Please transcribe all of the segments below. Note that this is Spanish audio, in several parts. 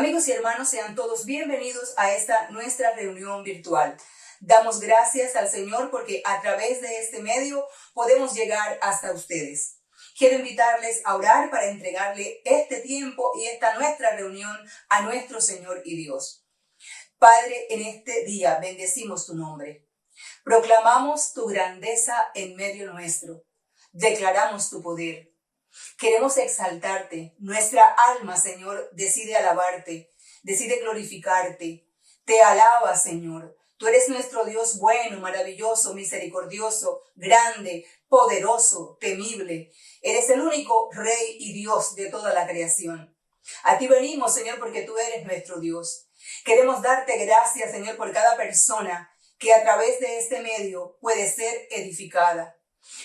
Amigos y hermanos, sean todos bienvenidos a esta nuestra reunión virtual. Damos gracias al Señor porque a través de este medio podemos llegar hasta ustedes. Quiero invitarles a orar para entregarle este tiempo y esta nuestra reunión a nuestro Señor y Dios. Padre, en este día bendecimos tu nombre. Proclamamos tu grandeza en medio nuestro. Declaramos tu poder. Queremos exaltarte. Nuestra alma, Señor, decide alabarte, decide glorificarte. Te alaba, Señor. Tú eres nuestro Dios bueno, maravilloso, misericordioso, grande, poderoso, temible. Eres el único Rey y Dios de toda la creación. A ti venimos, Señor, porque tú eres nuestro Dios. Queremos darte gracias, Señor, por cada persona que a través de este medio puede ser edificada.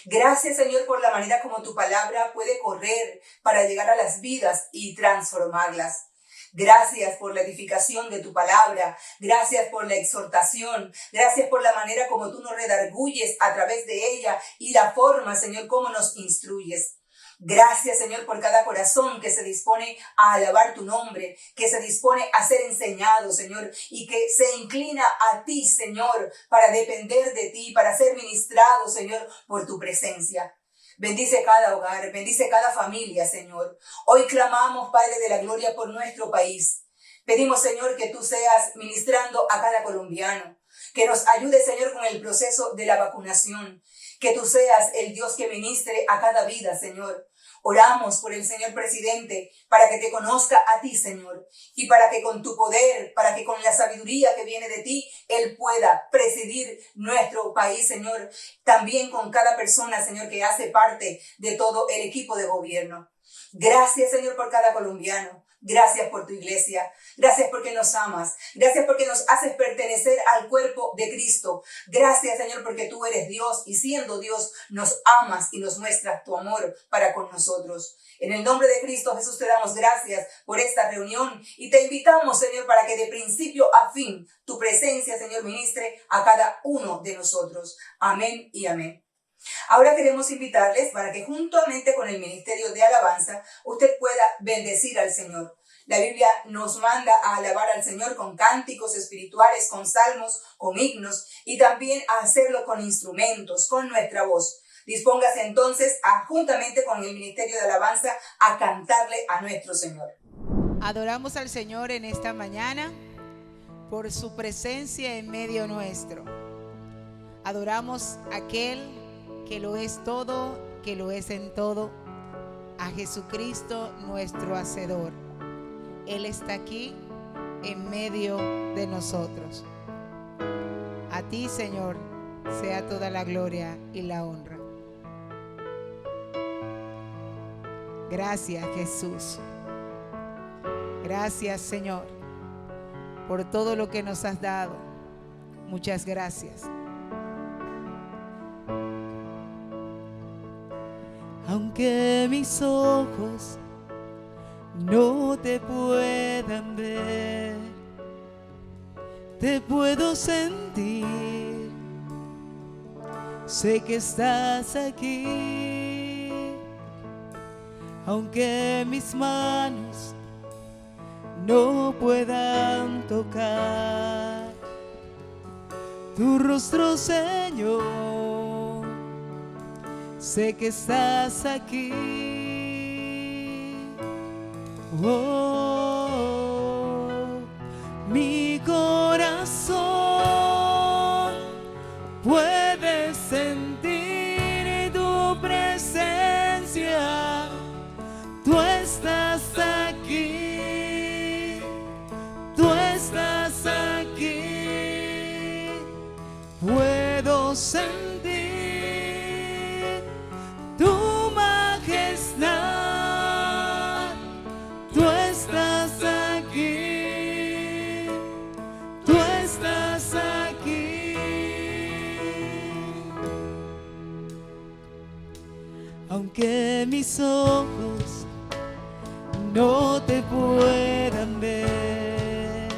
Gracias, Señor, por la manera como tu palabra puede correr para llegar a las vidas y transformarlas. Gracias por la edificación de tu palabra. Gracias por la exhortación. Gracias por la manera como tú nos redarguyes a través de ella y la forma, Señor, como nos instruyes. Gracias, Señor, por cada corazón que se dispone a alabar tu nombre, que se dispone a ser enseñado, Señor, y que se inclina a ti, Señor, para depender de ti, para ser ministrado, Señor, por tu presencia. Bendice cada hogar, bendice cada familia, Señor. Hoy clamamos, Padre de la Gloria, por nuestro país. Pedimos, Señor, que tú seas ministrando a cada colombiano, que nos ayude, Señor, con el proceso de la vacunación, que tú seas el Dios que ministre a cada vida, Señor. Oramos por el señor presidente para que te conozca a ti, Señor, y para que con tu poder, para que con la sabiduría que viene de ti, él pueda presidir nuestro país, Señor, también con cada persona, Señor, que hace parte de todo el equipo de gobierno. Gracias, Señor, por cada colombiano. Gracias por tu iglesia. Gracias porque nos amas. Gracias porque nos haces pertenecer al cuerpo de Cristo. Gracias, Señor, porque tú eres Dios y siendo Dios nos amas y nos muestras tu amor para con nosotros. En el nombre de Cristo Jesús te damos gracias por esta reunión y te invitamos, Señor, para que de principio a fin tu presencia, Señor, ministre a cada uno de nosotros. Amén y amén. Ahora queremos invitarles para que juntamente con el Ministerio de Alabanza usted pueda bendecir al Señor. La Biblia nos manda a alabar al Señor con cánticos espirituales, con salmos, con himnos y también a hacerlo con instrumentos, con nuestra voz. Dispóngase entonces juntamente con el Ministerio de Alabanza a cantarle a nuestro Señor. Adoramos al Señor en esta mañana por su presencia en medio nuestro. Adoramos a aquel que lo es todo, que lo es en todo, a Jesucristo nuestro Hacedor. Él está aquí en medio de nosotros. A ti, Señor, sea toda la gloria y la honra. Gracias, Jesús. Gracias, Señor, por todo lo que nos has dado. Muchas gracias. Aunque mis ojos no te puedan ver, te puedo sentir. Sé que estás aquí. Aunque mis manos no puedan tocar tu rostro, Señor, sé que estás aquí. Oh, mi corazón puede sentir tu presencia. Tú estás aquí. Tú estás aquí. Puedo sentir tu majestad. Tú estás aquí. Tú estás aquí. Aunque mis ojos no te puedan ver,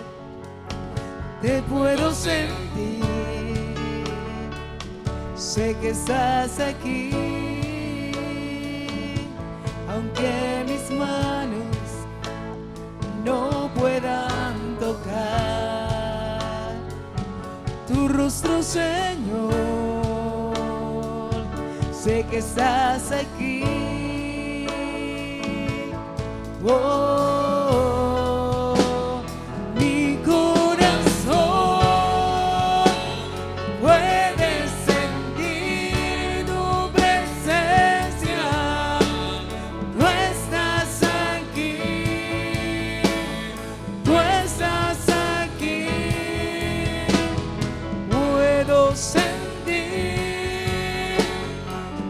te puedo sentir. Sé que estás aquí. Aunque mis manos no puedan rostro, Señor. Sé que estás aquí. Oh, mi corazón puede sentir tu presencia. Tú estás aquí. Tú estás aquí. Puedo sentir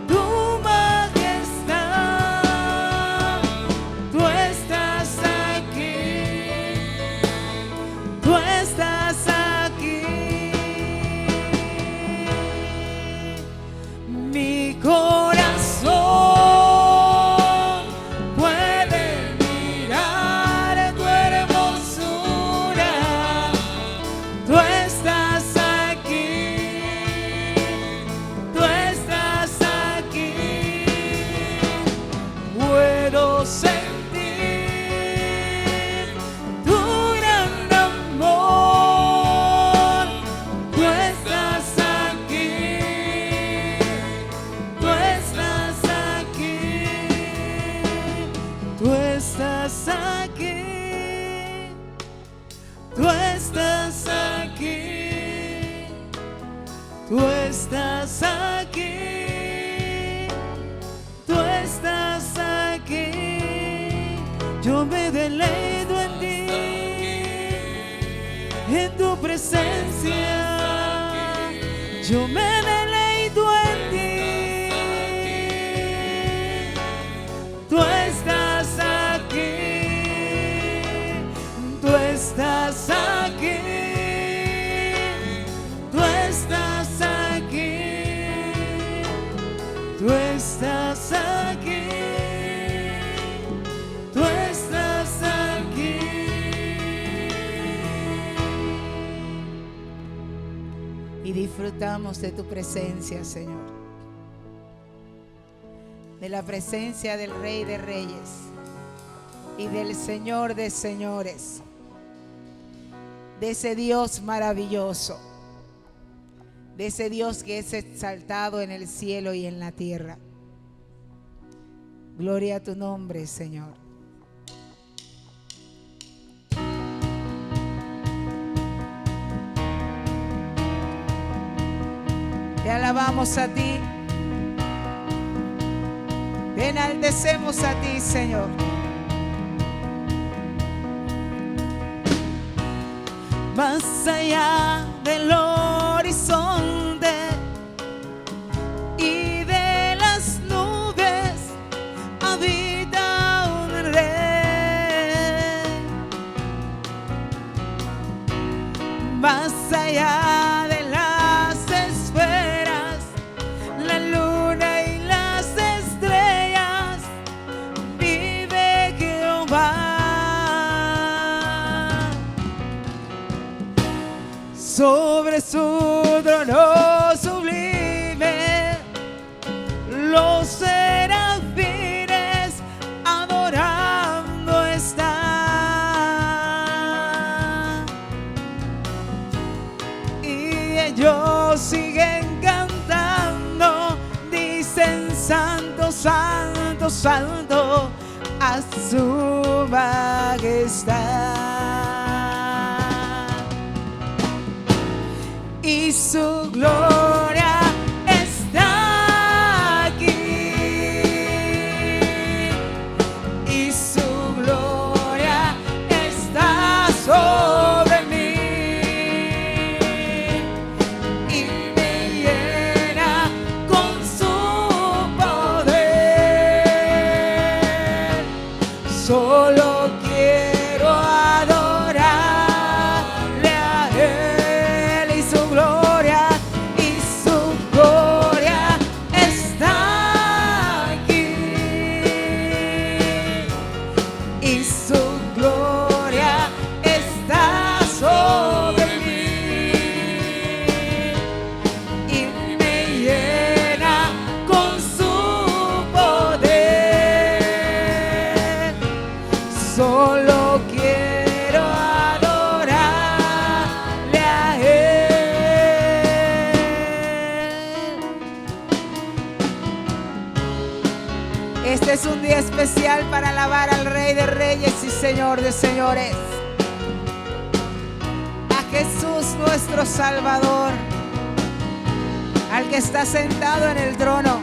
tu majestad. Tú estás aquí. Tú estás aquí. Mi corazón puede mirar tu hermosura. Tú estás aquí. Tú estás aquí. Puedo sentir tu gran amor. Tú estás aquí. Tú estás aquí. Tú estás aquí. Tú estás aquí. Tú estás aquí. Tú estás aquí. Yo me deleito en ti, en tu presencia. Yo me deleito en ti. Tú estás aquí. Tú estás aquí. Tú estás aquí. Tú estás aquí. Tú estás aquí. Y disfrutamos de tu presencia, Señor. De la presencia del Rey de Reyes y del Señor de Señores. De ese Dios maravilloso. De ese Dios que es exaltado en el cielo y en la tierra. Gloria a tu nombre, Señor. Te alabamos a ti. Te enaltecemos a ti, Señor. Más allá del horizonte y de las nubes habita un rey. Más allá de las esferas, la luna y las estrellas, vive Jehová. Sobre su trono sublime, los serafines adorando están. Y ellos siguen cantando, dicen: Santo, Santo, Santo, a su majestad. Y su gloria está aquí. Y su gloria está sobre mí. Y me llena con su poder. Solo quiero adorarle a Él. Y su gloria Este es un día especial para alabar al Rey de Reyes y Señor de Señores. A Jesús nuestro Salvador, al que está sentado en el trono.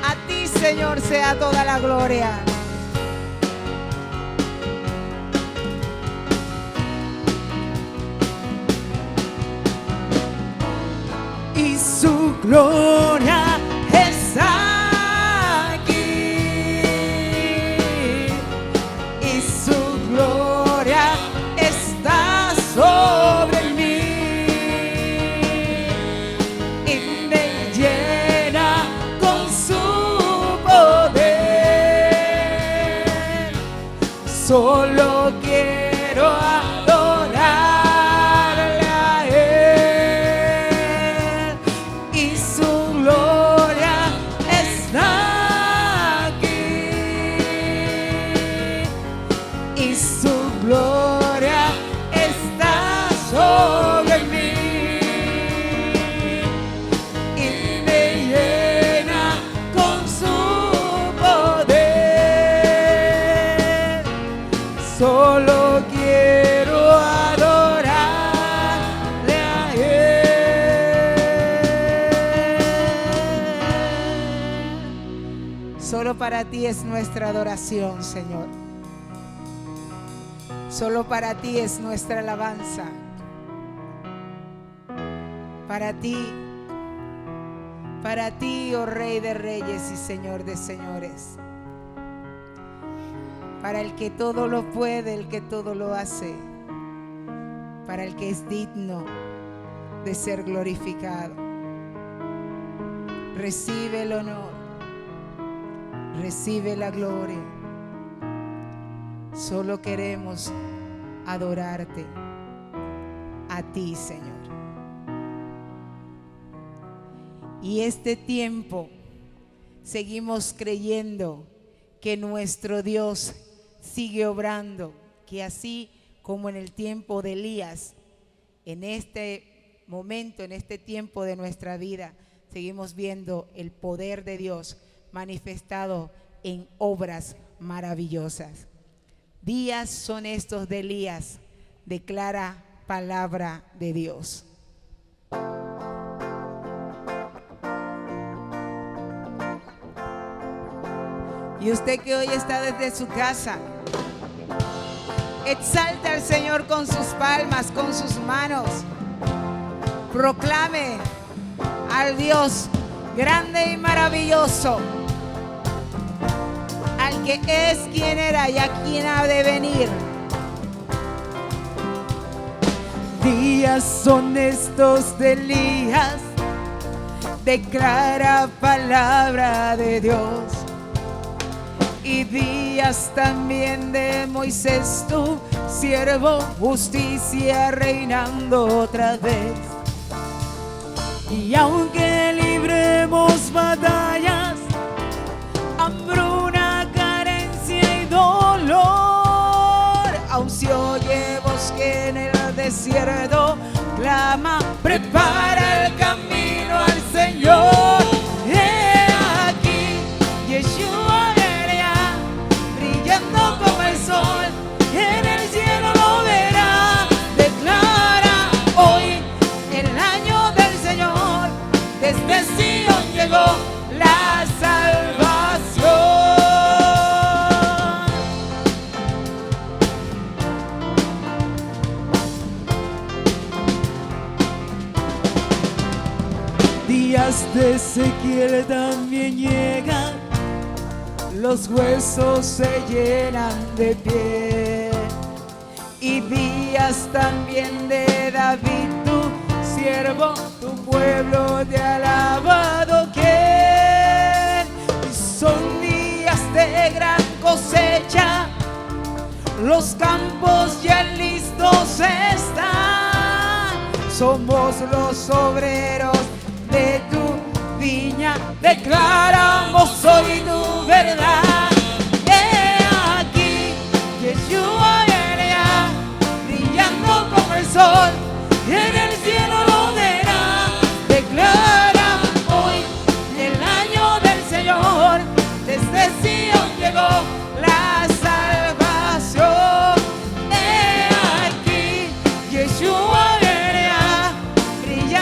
A ti, Señor, sea toda la gloria. Y su gloria está aquí, y su gloria está sobre mí, y me llena con su poder. Solo quiero adorarle a Él, y su gloria está aquí, y su gloria está sobre mí, y me llena con su poder. Solo quiero adorarle a Él. Solo para ti es nuestra adoración, Señor. Solo para ti es nuestra alabanza. Para ti, oh Rey de Reyes y Señor de Señores. Para el que todo lo puede, el que todo lo hace. Para el que es digno de ser glorificado. Recibe el honor, recibe la gloria. Solo queremos adorarte a ti, Señor. Y este tiempo seguimos creyendo que nuestro Dios sigue obrando, que así como en el tiempo de Elías, en este momento, en este tiempo de nuestra vida, seguimos viendo el poder de Dios manifestado en obras maravillosas. Días son estos de Elías, declara palabra de Dios. Y usted que hoy está desde su casa, exalta al Señor con sus palmas, con sus manos. Proclame al Dios grande y maravilloso, al que es, quien era y a quien ha de venir. Días son estos de Elías, declara palabra de Dios. Y días también de Moisés, tu siervo, justicia reinando otra vez. Y aunque libremos batallas, hambruna, carencia y dolor, aun si oye voz que en el desierto clama, prepara el camino al Señor. He aquí, Yeshua verá, brillando como el sol, en el cielo lo verá. Declara hoy el año del Señor, desde Sion llegó la salvación. Días de Ezequiel también llegan, los huesos se llenan de pie. Y días también de David, tu siervo, tu pueblo te ha alabado. ¿Quién? Y son días de gran cosecha, los campos ya listos están. Somos los obreros de tu viña, declaramos hoy tu verdad. He aquí, Yeshua verá, brillando como el sol, en el cielo lo verá. Declara hoy el año del Señor,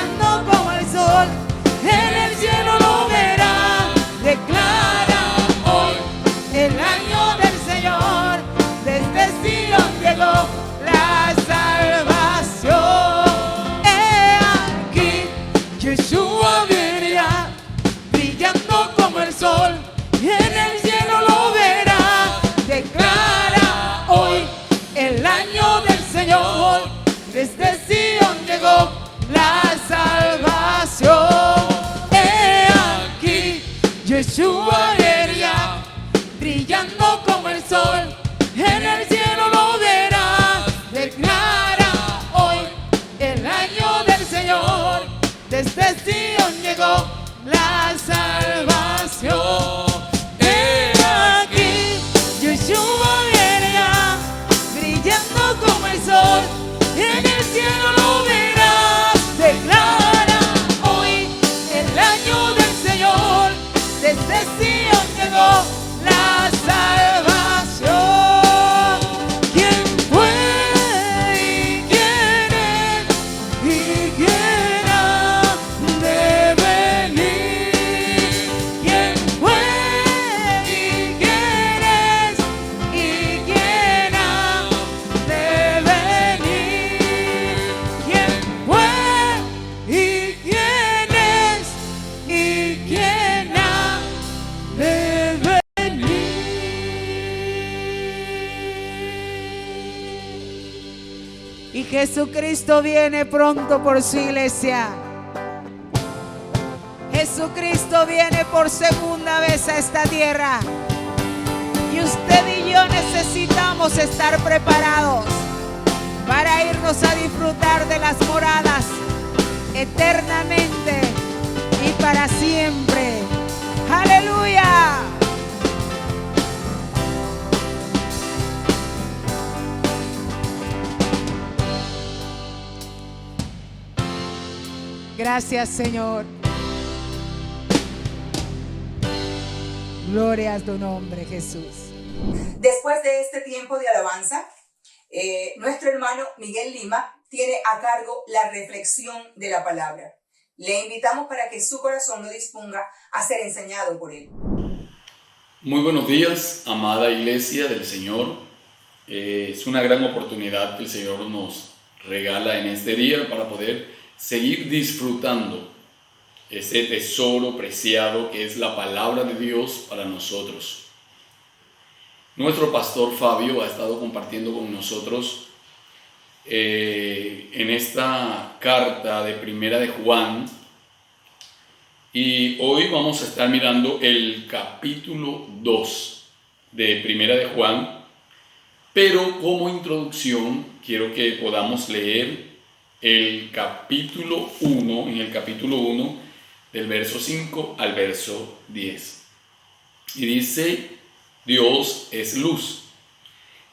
brillando como el sol, en el cielo lo verá. Declara hoy el año del Señor, desde Sion llegó la salvación. He aquí, Yeshua viene ya, brillando como el sol, en el cielo lo verá. Declara hoy el año del Señor, desde Sion llegó la salvación. He aquí, Yeshua viene ya, brillando como el sol, en el cielo lo verá. Declara hoy el año del Señor, desde Sion llegó la salvación. He aquí, Yeshua viene ya, brillando como el sol, en el cielo lo verás. Declara hoy el año del Señor, desde Sion llegó la salvación. ¿Quién fue y quién es y quién ha de venir? ¿Quién fue y quién es y quién ha de venir? ¿Quién fue y quién es y quién ha de venir? Y Jesucristo viene pronto por su iglesia. Jesucristo viene por segunda vez a esta tierra. Y usted y yo necesitamos estar preparados para irnos a disfrutar de las moradas eternamente y para siempre. ¡Aleluya! Gracias, Señor. Gloria a tu nombre, Jesús. Después de este tiempo de alabanza, nuestro hermano Miguel Lima tiene a cargo la reflexión de la palabra. Le invitamos para que su corazón lo disponga a ser enseñado por él. Muy buenos días, amada iglesia del Señor. Es una gran oportunidad que el Señor nos regala en este día para poder seguir disfrutando ese tesoro preciado que es la palabra de Dios para nosotros. Nuestro pastor Fabio ha estado compartiendo con nosotros en esta carta de Primera de Juan, y hoy vamos a estar mirando el capítulo 2 de Primera de Juan, pero como introducción quiero que podamos leer el capítulo 1, en el capítulo 1 del verso 5 al verso 10. Y dice: Dios es luz.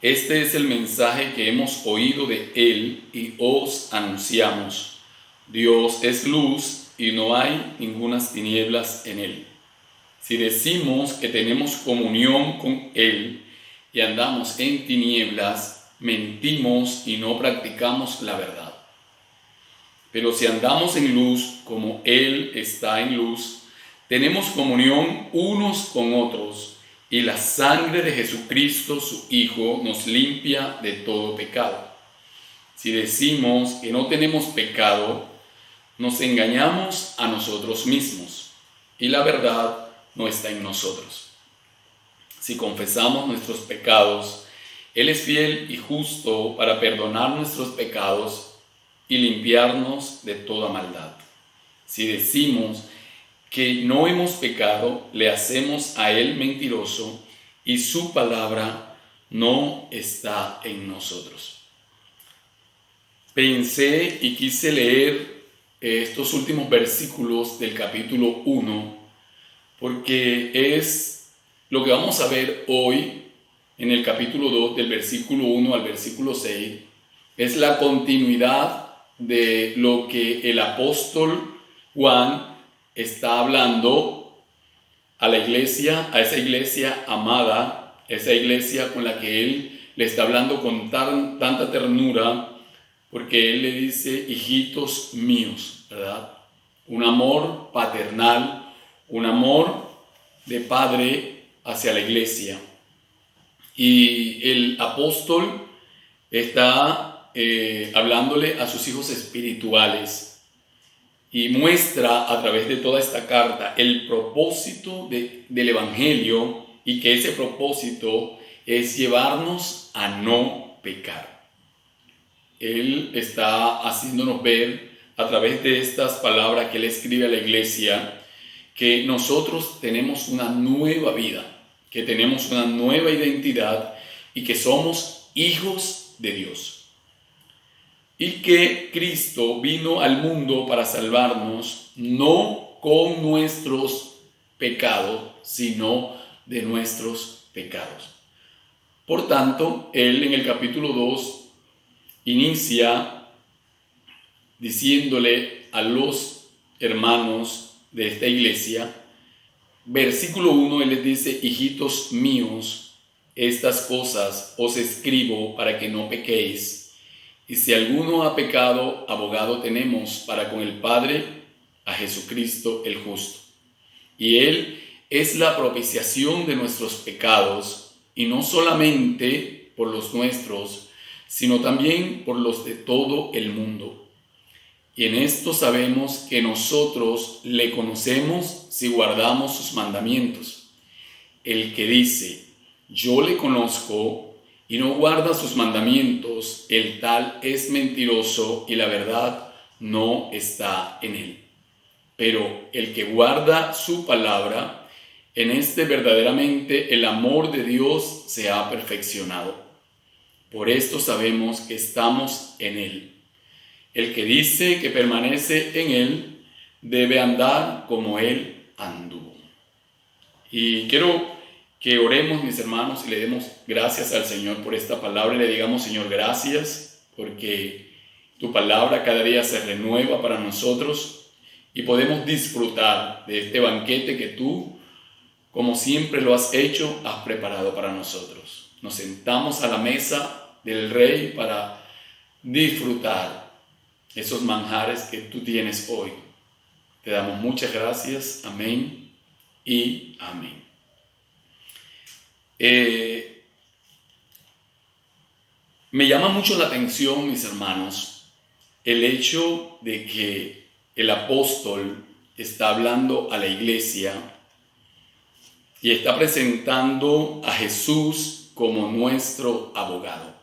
Este es el mensaje que hemos oído de Él y os anunciamos. Dios es luz y no hay ningunas tinieblas en Él. Si decimos que tenemos comunión con Él y andamos en tinieblas, mentimos y no practicamos la verdad. Pero si andamos en luz como Él está en luz, tenemos comunión unos con otros, y la sangre de Jesucristo, su Hijo, nos limpia de todo pecado. Si decimos que no tenemos pecado, nos engañamos a nosotros mismos, y la verdad no está en nosotros. Si confesamos nuestros pecados, Él es fiel y justo para perdonar nuestros pecados y limpiarnos de toda maldad. Si decimos que no hemos pecado, le hacemos a Él mentiroso y su palabra no está en nosotros. Pensé y quise leer estos últimos versículos del capítulo 1 porque es lo que vamos a ver hoy en el capítulo 2, del versículo 1 al versículo 6. Es la continuidad de lo que el apóstol Juan está hablando a la iglesia, a esa iglesia amada, esa iglesia con la que él le está hablando con tanta ternura, porque él le dice: hijitos míos. ¿verdad? Un amor paternal, un amor de padre hacia la iglesia. Y el apóstol está hablándole a sus hijos espirituales y muestra a través de toda esta carta el propósito del Evangelio, y que ese propósito es llevarnos a no pecar. Él está haciéndonos ver a través de estas palabras que él escribe a la iglesia que nosotros tenemos una nueva vida, que tenemos una nueva identidad y que somos hijos de Dios. Y que Cristo vino al mundo para salvarnos, no con nuestros pecados, sino de nuestros pecados. Por tanto, él en el capítulo 2 inicia diciéndole a los hermanos de esta iglesia, versículo 1, él les dice: hijitos míos, estas cosas os escribo para que no pequéis. Y si alguno ha pecado, abogado tenemos para con el Padre, a Jesucristo el justo. Y él es la propiciación de nuestros pecados, y no solamente por los nuestros, sino también por los de todo el mundo. Y en esto sabemos que nosotros le conocemos si guardamos sus mandamientos. El que dice: yo le conozco, y no guarda sus mandamientos, el tal es mentiroso y la verdad no está en él. Pero el que guarda su palabra, en este verdaderamente el amor de Dios se ha perfeccionado. Por esto sabemos que estamos en él. El que dice que permanece en él debe andar como él anduvo. Y quiero que oremos, mis hermanos, y le demos gracias al Señor por esta palabra y le digamos: Señor, gracias porque tu palabra cada día se renueva para nosotros y podemos disfrutar de este banquete que tú, como siempre lo has hecho, has preparado para nosotros. Nos sentamos a la mesa del Rey para disfrutar esos manjares que tú tienes hoy. Te damos muchas gracias. Amén y amén. Me llama mucho la atención, mis hermanos, el hecho de que el apóstol está hablando a la iglesia y está presentando a Jesús como nuestro abogado.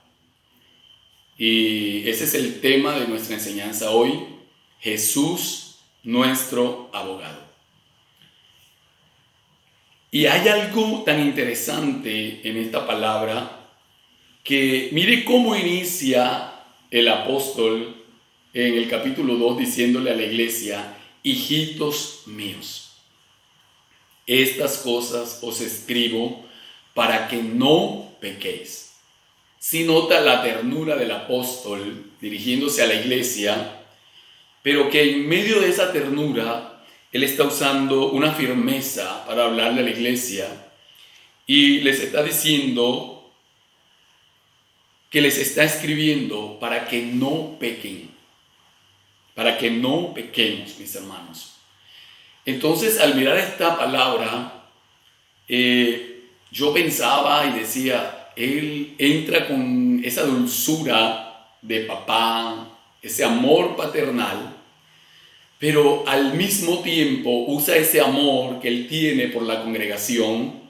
Y ese es el tema de nuestra enseñanza hoy: Jesús, nuestro abogado. Y hay algo tan interesante en esta palabra, que mire cómo inicia el apóstol en el capítulo 2 diciéndole a la iglesia: hijitos míos, estas cosas os escribo para que no pequéis. Si nota la ternura del apóstol dirigiéndose a la iglesia, pero que en medio de esa ternura él está usando una firmeza para hablarle a la iglesia y les está diciendo que les está escribiendo para que no pequen, para que no pequemos, mis hermanos. Entonces, al mirar esta palabra, yo pensaba y decía: él entra con esa dulzura de papá, ese amor paternal, pero al mismo tiempo usa ese amor que él tiene por la congregación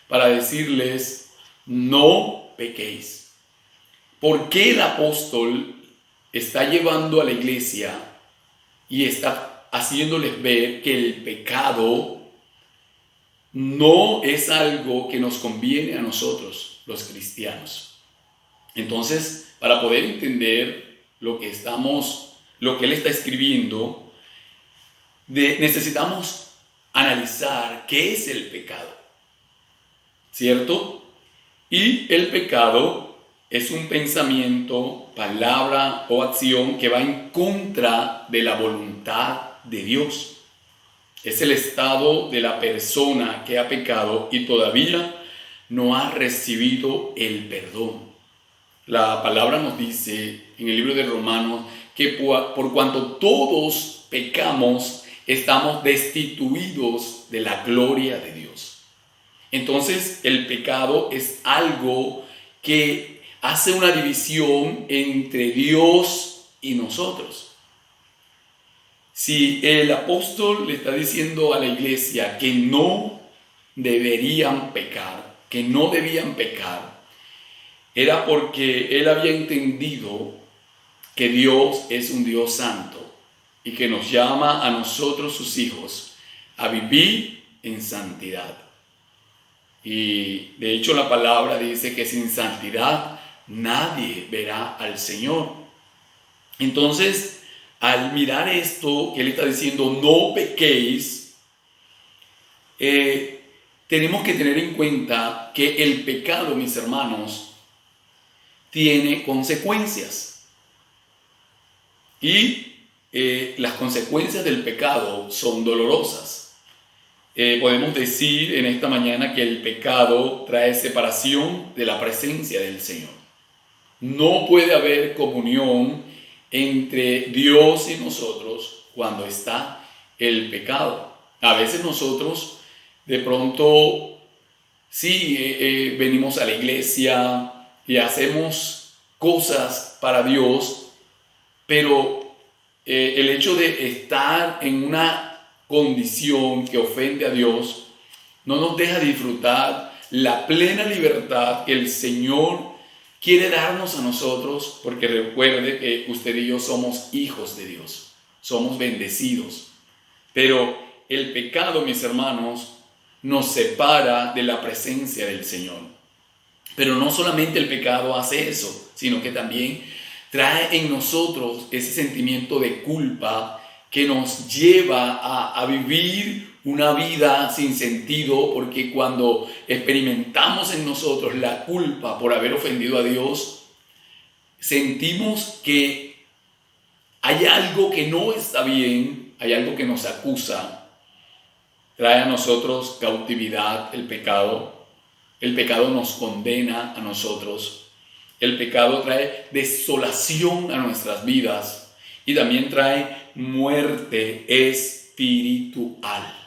para decirles: no pequéis. ¿Por qué el apóstol está llevando a la iglesia y está haciéndoles ver que el pecado no es algo que nos conviene a nosotros, los cristianos? Entonces, para poder entender lo que él está escribiendo, necesitamos analizar qué es el pecado, ¿cierto? Y el pecado es un pensamiento, palabra o acción que va en contra de la voluntad de Dios. Es el estado de la persona que ha pecado y todavía no ha recibido el perdón. La palabra nos dice en el libro de Romanos que por cuanto todos pecamos, estamos destituidos de la gloria de Dios. Entonces, el pecado es algo que hace una división entre Dios y nosotros. Si el apóstol le está diciendo a la iglesia que no deberían pecar, que no debían pecar, era porque él había entendido que Dios es un Dios santo y que nos llama a nosotros, sus hijos, a vivir en santidad. Y de hecho la palabra dice que sin santidad nadie verá al Señor. Entonces, al mirar esto que él está diciendo, no pequéis, tenemos que tener en cuenta que el pecado, mis hermanos, tiene consecuencias. Y las consecuencias del pecado son dolorosas. Podemos decir en esta mañana que el pecado trae separación de la presencia del Señor. No puede haber comunión entre Dios y nosotros cuando está el pecado. A veces nosotros de pronto sí venimos a la iglesia y hacemos cosas para Dios, pero el hecho de estar en una condición que ofende a Dios no nos deja disfrutar la plena libertad que el Señor quiere darnos a nosotros, porque recuerde que usted y yo somos hijos de Dios, somos bendecidos. Pero el pecado, mis hermanos, nos separa de la presencia del Señor. Pero no solamente el pecado hace eso, sino que también trae en nosotros ese sentimiento de culpa que nos lleva a vivir una vida sin sentido, porque cuando experimentamos en nosotros la culpa por haber ofendido a Dios, sentimos que hay algo que no está bien, hay algo que nos acusa. Trae a nosotros cautividad el pecado. El pecado nos condena a nosotros. El pecado trae desolación a nuestras vidas y también trae muerte espiritual.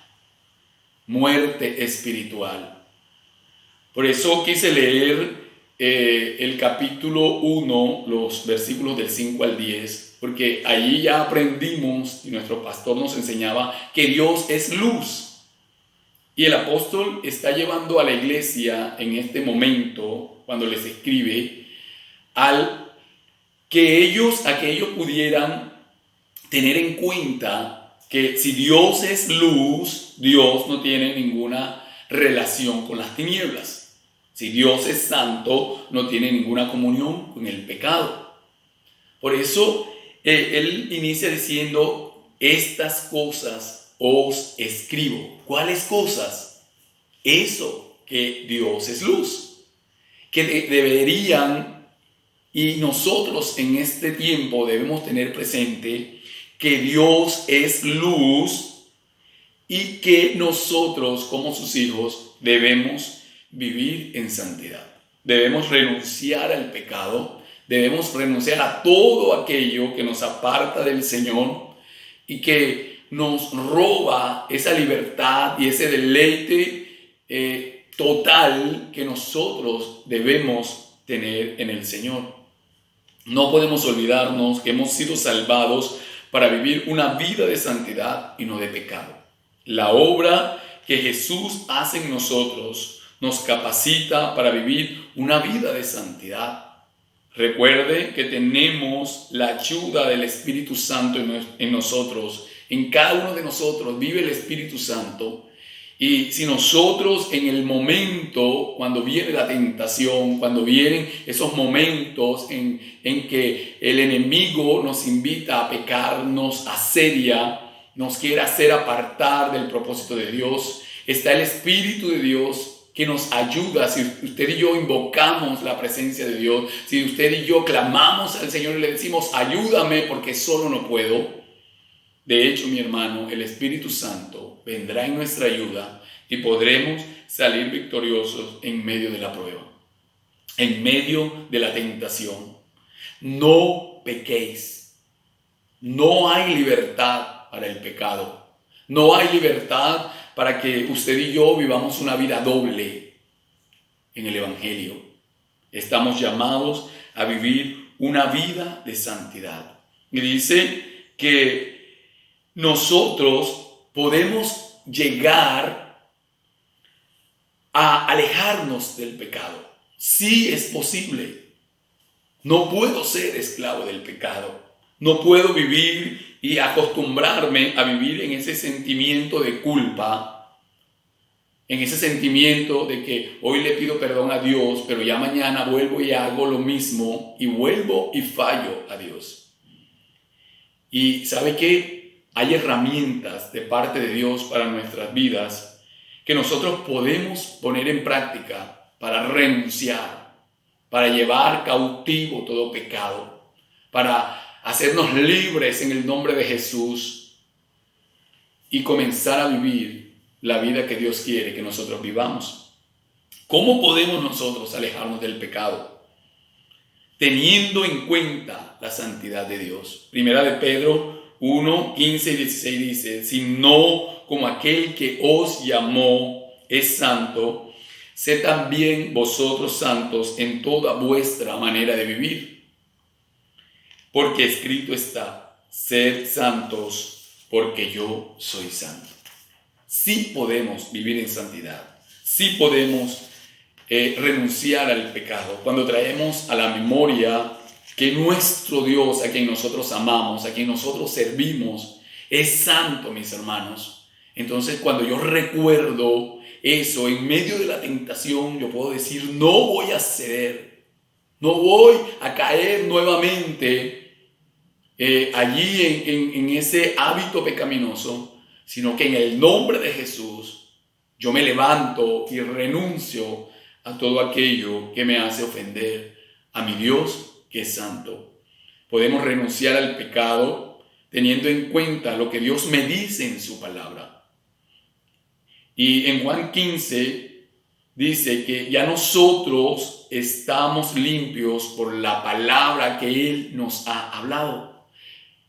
Muerte espiritual. Por eso quise leer el capítulo 1, los versículos del 5 al 10, porque ahí ya aprendimos y nuestro pastor nos enseñaba que Dios es luz. Y el apóstol está llevando a la iglesia en este momento, cuando les escribe, a que ellos pudieran tener en cuenta que si Dios es luz, Dios no tiene ninguna relación con las tinieblas. Si Dios es santo, no tiene ninguna comunión con el pecado. Por eso, él inicia diciendo, estas cosas os escribo. ¿Cuáles cosas? Eso, que Dios es luz. Que deberían, y nosotros en este tiempo debemos tener presente que Dios es luz y que nosotros como sus hijos debemos vivir en santidad. Debemos renunciar al pecado, debemos renunciar a todo aquello que nos aparta del Señor y que nos roba esa libertad y ese deleite total que nosotros debemos tener en el Señor. No podemos olvidarnos que hemos sido salvados para vivir una vida de santidad y no de pecado. La obra que Jesús hace en nosotros nos capacita para vivir una vida de santidad. Recuerde que tenemos la ayuda del Espíritu Santo en nosotros. En cada uno de nosotros vive el Espíritu Santo. Y si nosotros en el momento, cuando viene la tentación, cuando vienen esos momentos en que el enemigo nos invita a pecar, nos asedia, nos quiere hacer apartar del propósito de Dios, está el Espíritu de Dios que nos ayuda. Si usted y yo invocamos la presencia de Dios, si usted y yo clamamos al Señor y le decimos, ayúdame porque solo no puedo. De hecho, mi hermano, el Espíritu Santo vendrá en nuestra ayuda y podremos salir victoriosos en medio de la prueba, en medio de la tentación. No pequéis. No hay libertad para el pecado. No hay libertad para que usted y yo vivamos una vida doble en el Evangelio. Estamos llamados a vivir una vida de santidad. Y dice que nosotros podemos llegar a alejarnos del pecado. Sí es posible. No puedo ser esclavo del pecado. No puedo vivir y acostumbrarme a vivir en ese sentimiento de culpa, en ese sentimiento de que hoy le pido perdón a Dios, pero ya mañana vuelvo y hago lo mismo y vuelvo y fallo a Dios. Y ¿sabe qué? Hay herramientas de parte de Dios para nuestras vidas que nosotros podemos poner en práctica para renunciar, para llevar cautivo todo pecado, para hacernos libres en el nombre de Jesús y comenzar a vivir la vida que Dios quiere que nosotros vivamos. ¿Cómo podemos nosotros alejarnos del pecado? Teniendo en cuenta la santidad de Dios. Primera de Pedro 1, 15 y 16 dice: sino como aquel que os llamó es santo, sé también vosotros santos en toda vuestra manera de vivir. Porque escrito está: sed santos, porque yo soy santo. Sí podemos vivir en santidad. Sí podemos renunciar al pecado cuando traemos a la memoria que nuestro Dios, a quien nosotros amamos, a quien nosotros servimos, es santo, mis hermanos. Entonces, cuando yo recuerdo eso, en medio de la tentación, yo puedo decir: no voy a ceder, no voy a caer nuevamente allí en ese hábito pecaminoso, sino que en el nombre de Jesús yo me levanto y renuncio a todo aquello que me hace ofender a mi Dios, que es santo. Podemos renunciar al pecado teniendo en cuenta lo que Dios me dice en su palabra. Y en Juan 15 dice que ya nosotros estamos limpios por la palabra que Él nos ha hablado.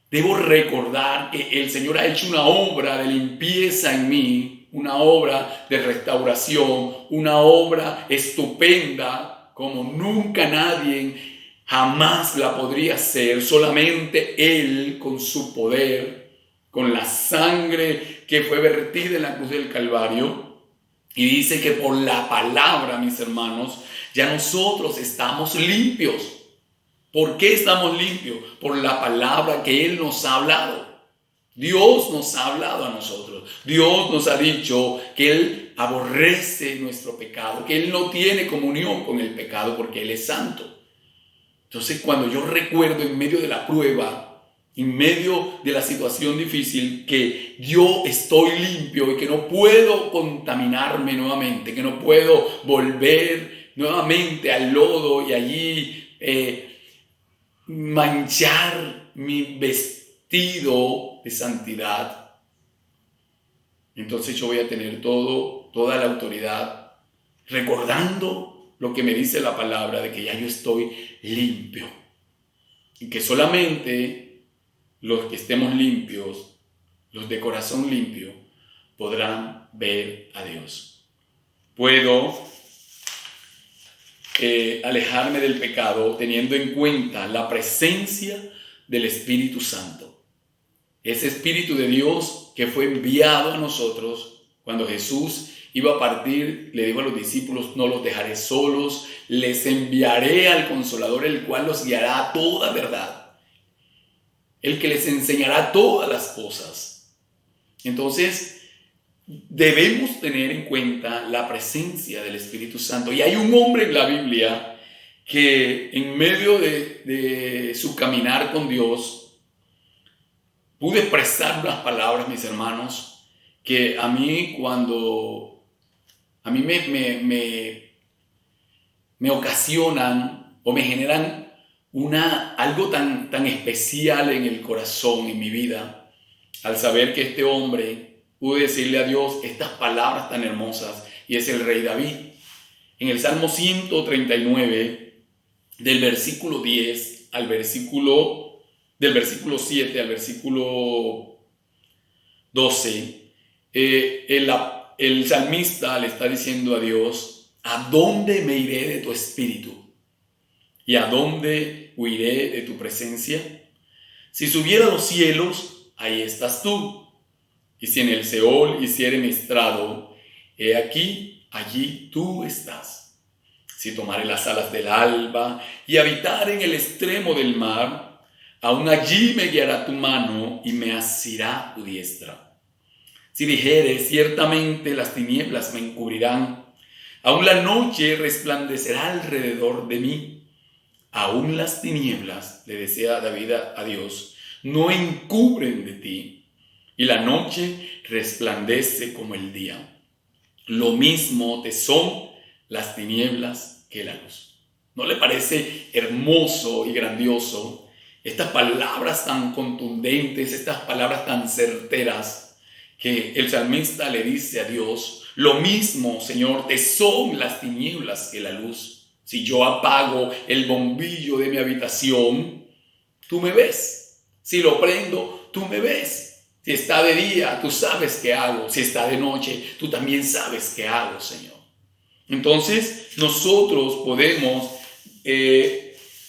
Debo recordar que el Señor ha hecho una obra de limpieza en mí, una obra de restauración, una obra estupenda como nunca nadie jamás la podría hacer. Solamente Él, con su poder, con la sangre que fue vertida en la cruz del Calvario. Y dice que por la palabra, mis hermanos, ya nosotros estamos limpios. ¿Por qué estamos limpios? Por la palabra que Él nos ha hablado. Dios nos ha hablado a nosotros. Dios nos ha dicho que Él aborrece nuestro pecado, que Él no tiene comunión con el pecado porque Él es santo. Entonces, cuando yo recuerdo en medio de la prueba, en medio de la situación difícil, que yo estoy limpio y que no puedo contaminarme nuevamente, que no puedo volver nuevamente al lodo y allí manchar mi vestido de santidad, entonces yo voy a tener toda la autoridad, recordando lo que me dice la palabra de que ya yo estoy limpio y que solamente los que estemos limpios, los de corazón limpio, podrán ver a Dios. Puedo alejarme del pecado teniendo en cuenta la presencia del Espíritu Santo. Ese Espíritu de Dios que fue enviado a nosotros cuando Jesús iba a partir, le dijo a los discípulos: no los dejaré solos, les enviaré al Consolador, el cual los guiará a toda verdad, el que les enseñará todas las cosas. Entonces, debemos tener en cuenta la presencia del Espíritu Santo. Y hay un hombre en la Biblia que en medio de su caminar con Dios pude expresar unas palabras, mis hermanos, que a mí cuando a mí me ocasionan o me generan algo tan especial en el corazón, en mi vida, al saber que este hombre pude decirle a Dios estas palabras tan hermosas, y es el rey David. En el Salmo 139, del versículo 10 al versículo, del versículo 7 al versículo 12, el salmista le está diciendo a Dios: ¿a dónde me iré de tu espíritu? ¿Y a dónde huiré de tu presencia? Si subiera a los cielos, ahí estás tú. Y si en el Seol hiciere mi estrado, he aquí, allí tú estás. Si tomare las alas del alba y habitar en el extremo del mar, aún allí me guiará tu mano y me asirá tu diestra. Si dijere, ciertamente las tinieblas me encubrirán, aún la noche resplandecerá alrededor de mí. Aún las tinieblas, le decía David a Dios, no encubren de ti, y la noche resplandece como el día. Lo mismo te son las tinieblas que la luz. ¿No le parece hermoso y grandioso estas palabras tan contundentes, estas palabras tan certeras, que el salmista le dice a Dios? Lo mismo, Señor, te son las tinieblas que la luz. Si yo apago el bombillo de mi habitación, tú me ves. Si lo prendo, tú me ves. Si está de día, tú sabes qué hago. Si está de noche, tú también sabes qué hago, Señor. Entonces, nosotros podemos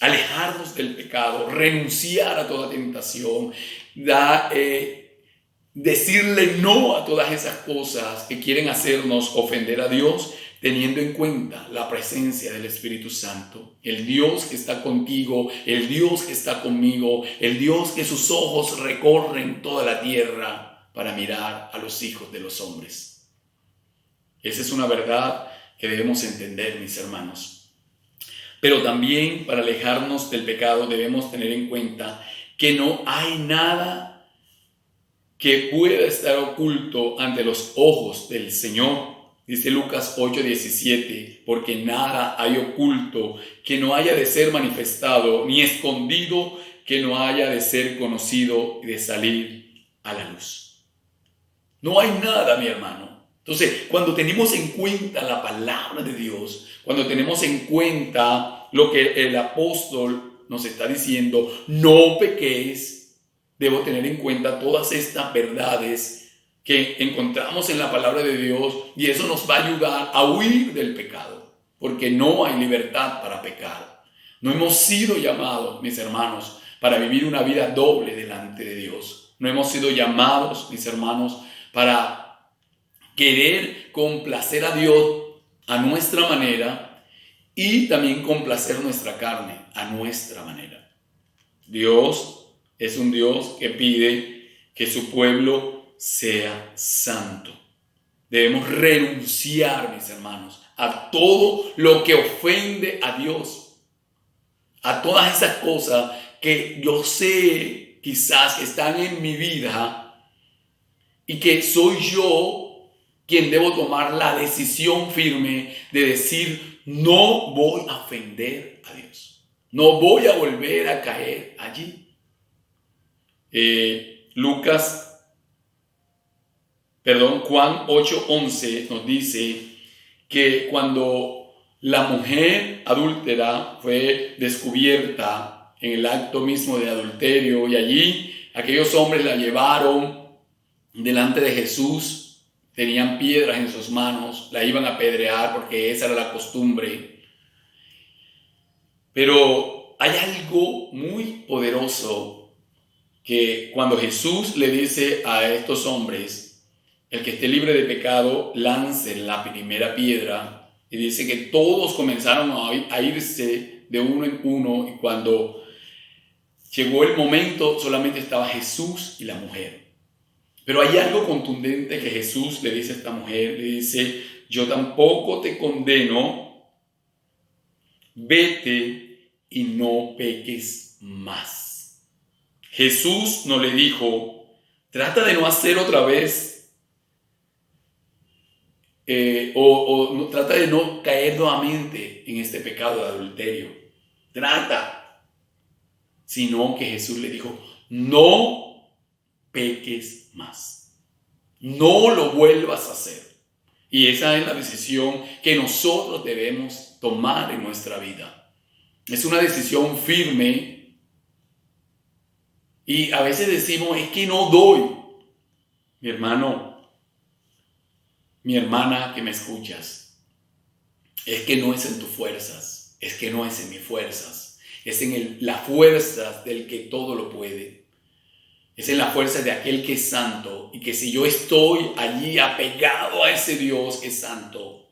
alejarnos del pecado, renunciar a toda tentación, decirle no a todas esas cosas que quieren hacernos ofender a Dios, teniendo en cuenta la presencia del Espíritu Santo, el Dios que está contigo, el Dios que está conmigo, el Dios que sus ojos recorren toda la tierra para mirar a los hijos de los hombres. Esa es una verdad que debemos entender, mis hermanos. Pero también, para alejarnos del pecado, debemos tener en cuenta que no hay nada que pueda estar oculto ante los ojos del Señor. Dice Lucas 8:17, porque nada hay oculto que no haya de ser manifestado, ni escondido que no haya de ser conocido y de salir a la luz. No hay nada, mi hermano. Entonces, cuando tenemos en cuenta la palabra de Dios, cuando tenemos en cuenta lo que el apóstol nos está diciendo, no pequéis, debo tener en cuenta todas estas verdades que encontramos en la palabra de Dios, y eso nos va a ayudar a huir del pecado, porque no hay libertad para pecar. No hemos sido llamados, mis hermanos, para vivir una vida doble delante de Dios. No hemos sido llamados, mis hermanos, para querer complacer a Dios a nuestra manera y también complacer nuestra carne a nuestra manera. Dios es un Dios que pide que su pueblo sea santo. Debemos renunciar, mis hermanos, a todo lo que ofende a Dios, a todas esas cosas que yo sé quizás que están en mi vida y que soy yo quien debo tomar la decisión firme de decir: no voy a ofender a Dios, no voy a volver a caer allí. Juan 8:11 nos dice que cuando la mujer adúltera fue descubierta en el acto mismo de adulterio, y allí aquellos hombres la llevaron delante de Jesús, tenían piedras en sus manos, la iban a apedrear porque esa era la costumbre. Pero hay algo muy poderoso que cuando Jesús le dice a estos hombres: el que esté libre de pecado, lance la primera piedra, y dice que todos comenzaron a irse de uno en uno, y cuando llegó el momento solamente estaba Jesús y la mujer. Pero hay algo contundente que Jesús le dice a esta mujer, le dice: yo tampoco te condeno, vete y no peques más. Jesús no le dijo: trata de no hacer otra vez, trata de no caer nuevamente en este pecado de adulterio. Trata. Sino que Jesús le dijo: no peques más. No lo vuelvas a hacer. Y esa es la decisión que nosotros debemos tomar en nuestra vida. Es una decisión firme. Y a veces decimos: es que no doy. Mi hermano, mi hermana que me escuchas, es que no es en tus fuerzas, es que no es en mis fuerzas, es en la fuerza del que todo lo puede. Es en la fuerza de aquel que es santo, y que si yo estoy allí apegado a ese Dios que es santo,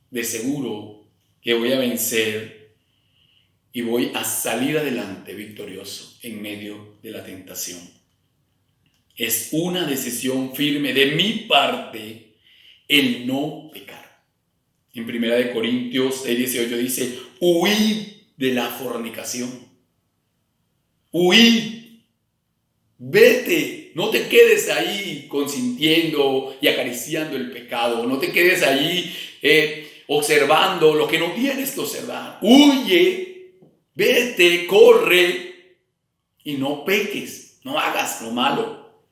de seguro que voy a vencer y voy a salir adelante victorioso en medio de la tentación. Es una decisión firme de mi parte el no pecar. En 1 Corintios 6:18 dice: huid de la fornicación. Huid. Vete, no te quedes ahí consintiendo y acariciando el pecado. No te quedes ahí observando lo que no tienes que observar. Huye, vete, corre y no peques, no hagas lo malo.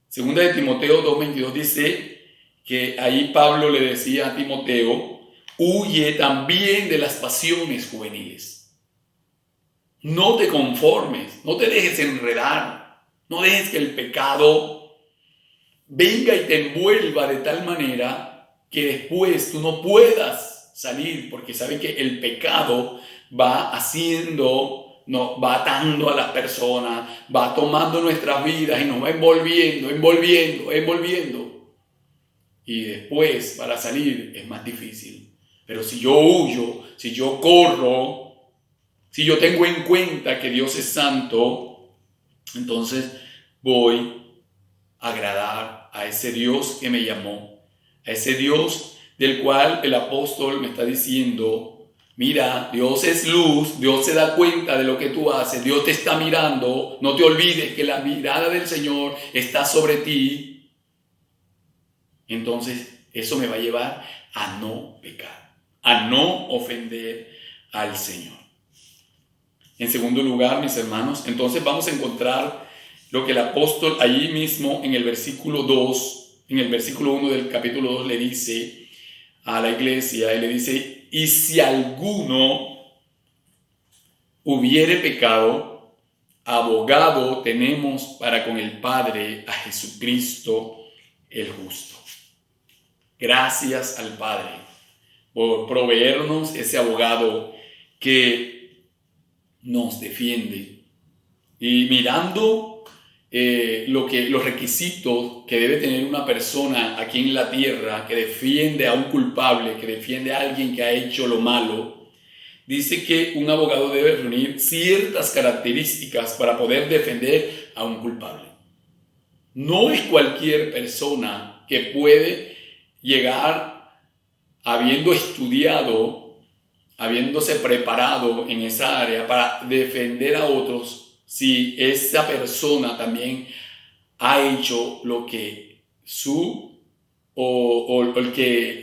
Segunda de Timoteo 2:22 dice que ahí Pablo le decía a Timoteo: huye también de las pasiones juveniles. No te conformes, no te dejes enredar, no dejes que el pecado venga y te envuelva de tal manera que después tú no puedas salir, porque sabe que el pecado va va atando a las personas, va tomando nuestras vidas y nos va envolviendo. Y después para salir es más difícil. Pero si yo huyo, si yo corro, si yo tengo en cuenta que Dios es santo, entonces voy a agradar a ese Dios que me llamó, a ese Dios del cual el apóstol me está diciendo: mira, Dios es luz, Dios se da cuenta de lo que tú haces, Dios te está mirando, no te olvides que la mirada del Señor está sobre ti. Entonces eso me va a llevar a no pecar, a no ofender al Señor. En segundo lugar, mis hermanos, entonces vamos a encontrar lo que el apóstol allí mismo en el versículo 2, en el versículo 1 del capítulo 2 le dice a la iglesia, él le dice: y si alguno hubiere pecado, abogado tenemos para con el Padre, a Jesucristo el justo. Gracias al Padre por proveernos ese abogado que nos defiende. Y mirando los requisitos que debe tener una persona aquí en la tierra que defiende a un culpable, que defiende a alguien que ha hecho lo malo, dice que un abogado debe reunir ciertas características para poder defender a un culpable. No es cualquier persona que puede llegar habiendo estudiado, habiéndose preparado en esa área para defender a otros, si esa persona también ha hecho lo que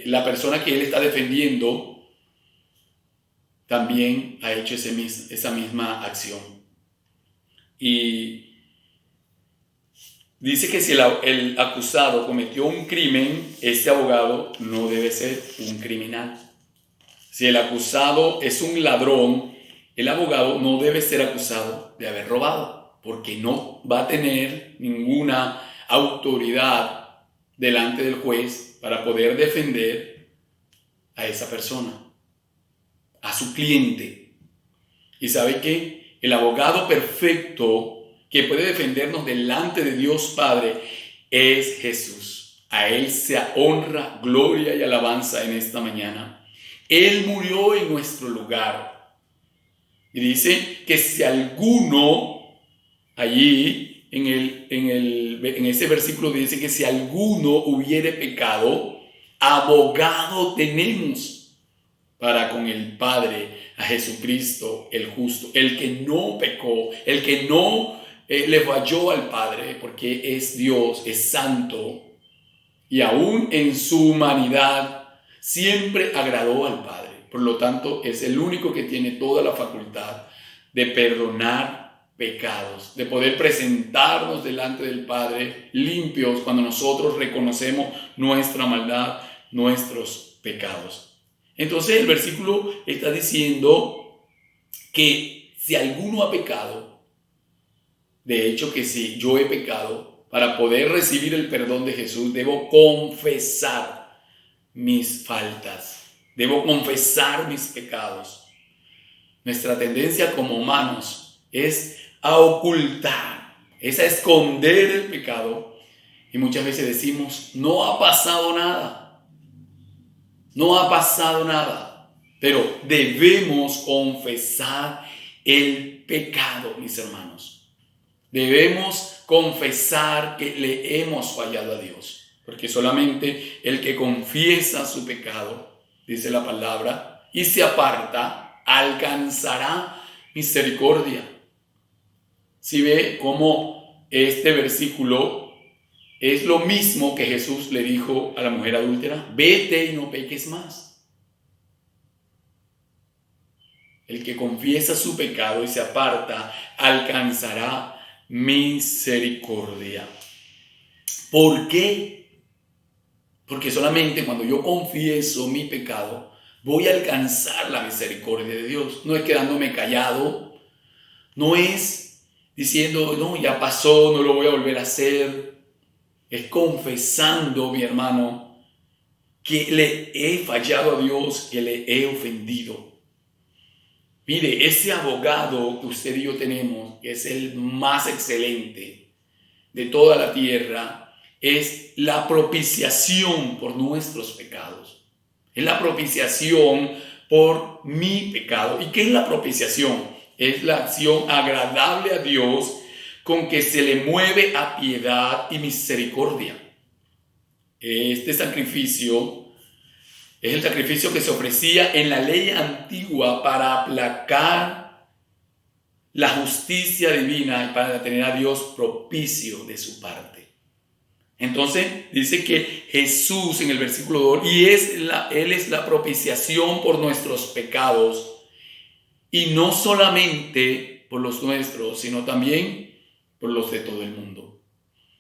la persona que él está defendiendo también ha hecho esa misma acción. Y dice que si el acusado cometió un crimen, ese abogado no debe ser un criminal. Si el acusado es un ladrón, el abogado no debe ser acusado de haber robado, porque no va a tener ninguna autoridad delante del juez para poder defender a esa persona, a su cliente. Y sabe que el abogado perfecto que puede defendernos delante de Dios Padre es Jesús. A Él sea honra, gloria y alabanza en esta mañana. Él murió en nuestro lugar. Y dice que si alguno, allí en ese versículo dice que si alguno hubiere pecado, abogado tenemos para con el Padre, a Jesucristo el justo, el que no pecó, el que no le falló al Padre, porque es Dios, es santo, y aún en su humanidad siempre agradó al Padre. Por lo tanto, es el único que tiene toda la facultad de perdonar pecados, de poder presentarnos delante del Padre limpios cuando nosotros reconocemos nuestra maldad, nuestros pecados. Entonces el versículo está diciendo que si alguno ha pecado, de hecho que si yo he pecado, para poder recibir el perdón de Jesús, debo confesar mis faltas, debo confesar mis pecados. Nuestra tendencia como humanos es a ocultar, es a esconder el pecado, y muchas veces decimos, no ha pasado nada, no ha pasado nada, pero debemos confesar el pecado, mis hermanos. Debemos confesar que le hemos fallado a Dios, porque solamente el que confiesa su pecado, dice la palabra, y se aparta, alcanzará misericordia. Si ve cómo este versículo es lo mismo que Jesús le dijo a la mujer adúltera, vete y no peques más. El que confiesa su pecado y se aparta, alcanzará misericordia. ¿Por qué? Porque solamente cuando yo confieso mi pecado, voy a alcanzar la misericordia de Dios. No es quedándome callado, no es diciendo, no, ya pasó, no lo voy a volver a hacer. Es confesando, mi hermano, que le he fallado a Dios, que le he ofendido. Mire, ese abogado que usted y yo tenemos, que es el más excelente de toda la tierra, es la propiciación por nuestros pecados. Es la propiciación por mi pecado. ¿Y qué es la propiciación? Es la acción agradable a Dios con que se le mueve a piedad y misericordia. Este sacrificio es el sacrificio que se ofrecía en la ley antigua para aplacar la justicia divina y para tener a Dios propicio de su parte. Entonces dice que Jesús en el versículo 2, Él es la propiciación por nuestros pecados, y no solamente por los nuestros, sino también por los de todo el mundo.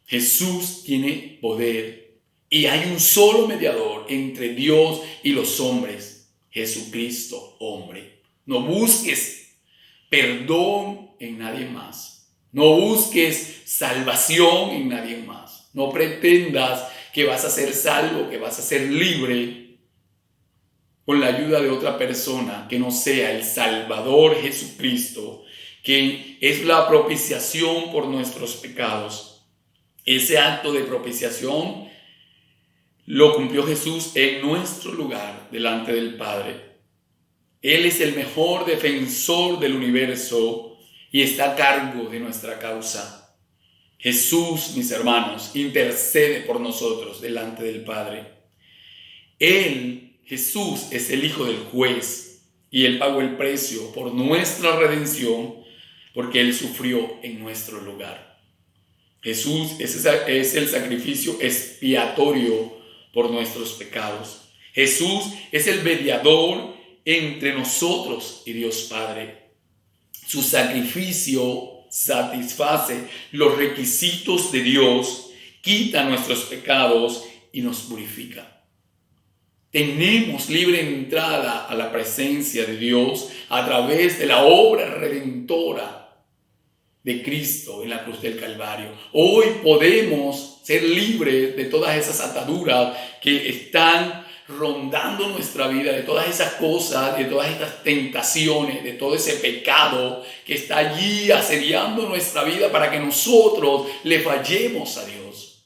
Jesús tiene poder y hay un solo mediador entre Dios y los hombres, Jesucristo, hombre. No busques perdón en nadie más. No busques salvación en nadie más. No pretendas que vas a ser salvo, que vas a ser libre con la ayuda de otra persona que no sea el Salvador Jesucristo, que es la propiciación por nuestros pecados. Ese acto de propiciación lo cumplió Jesús en nuestro lugar delante del Padre. Él es el mejor defensor del universo y está a cargo de nuestra causa. Jesús, mis hermanos, intercede por nosotros delante del Padre. Él, Jesús, es el Hijo del Juez y Él pagó el precio por nuestra redención porque Él sufrió en nuestro lugar. Jesús es el sacrificio expiatorio por nuestros pecados. Jesús es el mediador entre nosotros y Dios Padre. Su sacrificio satisface los requisitos de Dios, quita nuestros pecados y nos purifica. Tenemos libre entrada a la presencia de Dios a través de la obra redentora de Cristo en la cruz del Calvario. Hoy podemos ser libres de todas esas ataduras que están rondando nuestra vida, de todas esas cosas, de todas estas tentaciones, de todo ese pecado que está allí asediando nuestra vida para que nosotros le fallemos a Dios.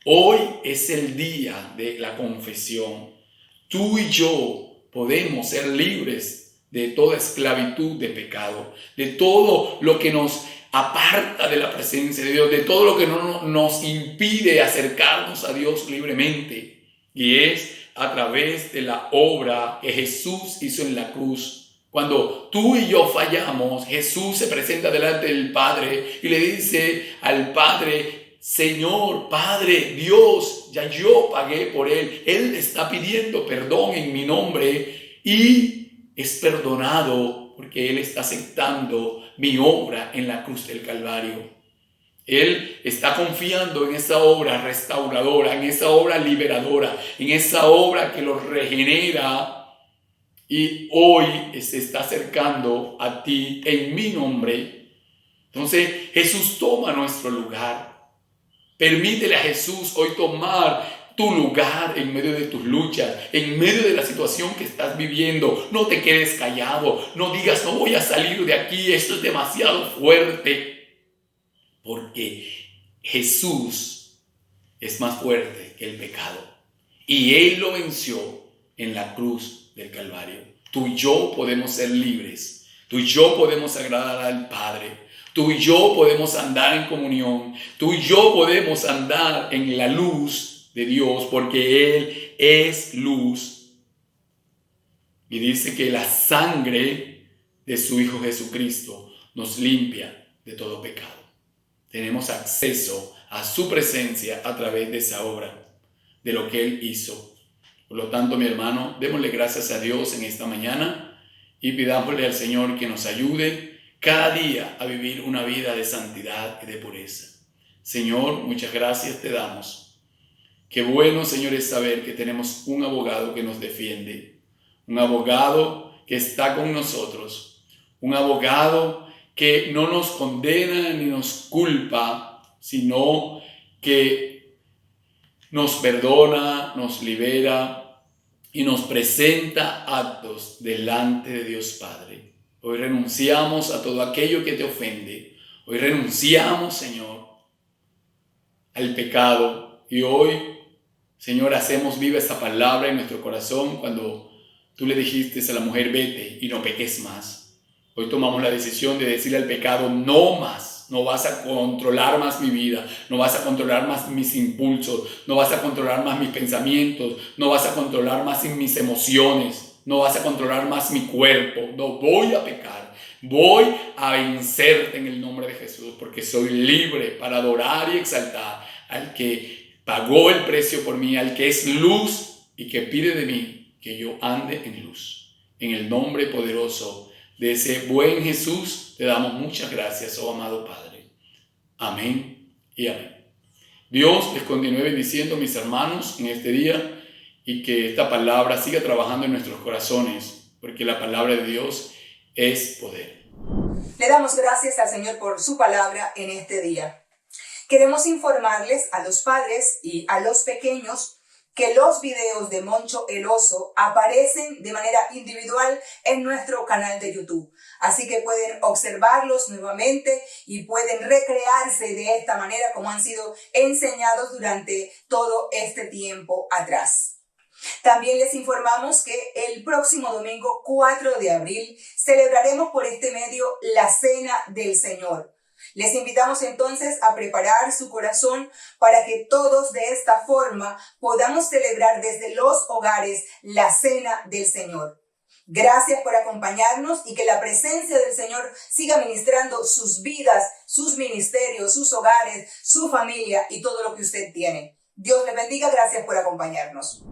Hoy es el día de la confesión. Tú y yo podemos ser libres de toda esclavitud de pecado, de todo lo que nos aparta de la presencia de Dios, de todo lo que no nos impide acercarnos a Dios libremente. Y es a través de la obra que Jesús hizo en la cruz. Cuando tú y yo fallamos, Jesús se presenta delante del Padre y le dice al Padre: Señor, Padre, Dios, ya yo pagué por él. Él está pidiendo perdón en mi nombre y es perdonado porque Él está aceptando mi obra en la cruz del Calvario. Él está confiando en esa obra restauradora, en esa obra liberadora, en esa obra que lo regenera, y hoy se está acercando a ti en mi nombre. Entonces Jesús toma nuestro lugar. Permítele a Jesús hoy tomar tu lugar en medio de tus luchas, en medio de la situación que estás viviendo. No te quedes callado, no digas no voy a salir de aquí, esto es demasiado fuerte. Porque Jesús es más fuerte que el pecado y Él lo venció en la cruz del Calvario. Tú y yo podemos ser libres, tú y yo podemos agradar al Padre. Tú y yo podemos andar en comunión. Tú y yo podemos andar en la luz de Dios porque Él es luz. Y dice que la sangre de su Hijo Jesucristo nos limpia de todo pecado. Tenemos acceso a su presencia a través de esa obra, de lo que Él hizo. Por lo tanto, mi hermano, démosle gracias a Dios en esta mañana y pidámosle al Señor que nos ayude cada día a vivir una vida de santidad y de pureza. Señor, muchas gracias te damos. Qué bueno, Señor, es saber que tenemos un abogado que nos defiende, un abogado que está con nosotros, un abogado que no nos condena ni nos culpa, sino que nos perdona, nos libera y nos presenta actos delante de Dios Padre. Hoy renunciamos a todo aquello que te ofende. Hoy renunciamos, Señor, al pecado. Y hoy, Señor, hacemos viva esta palabra en nuestro corazón cuando tú le dijiste a la mujer, vete y no peques más. Hoy tomamos la decisión de decirle al pecado, no más. No vas a controlar más mi vida. No vas a controlar más mis impulsos. No vas a controlar más mis pensamientos. No vas a controlar más mis emociones. No vas a controlar más mi cuerpo. No voy a pecar. Voy a vencerte en el nombre de Jesús porque soy libre para adorar y exaltar al que pagó el precio por mí, al que es luz y que pide de mí que yo ande en luz. En el nombre poderoso de ese buen Jesús te damos muchas gracias, oh amado Padre. Amén y amén. Dios les continúe bendiciendo, mis hermanos, en este día. Y que esta palabra siga trabajando en nuestros corazones, porque la palabra de Dios es poder. Le damos gracias al Señor por su palabra en este día. Queremos informarles a los padres y a los pequeños que los videos de Moncho el Oso aparecen de manera individual en nuestro canal de YouTube. Así que pueden observarlos nuevamente y pueden recrearse de esta manera como han sido enseñados durante todo este tiempo atrás. También les informamos que el próximo domingo 4 de abril celebraremos por este medio la Cena del Señor. Les invitamos entonces a preparar su corazón para que todos de esta forma podamos celebrar desde los hogares la Cena del Señor. Gracias por acompañarnos y que la presencia del Señor siga ministrando sus vidas, sus ministerios, sus hogares, su familia y todo lo que usted tiene. Dios le bendiga. Gracias por acompañarnos.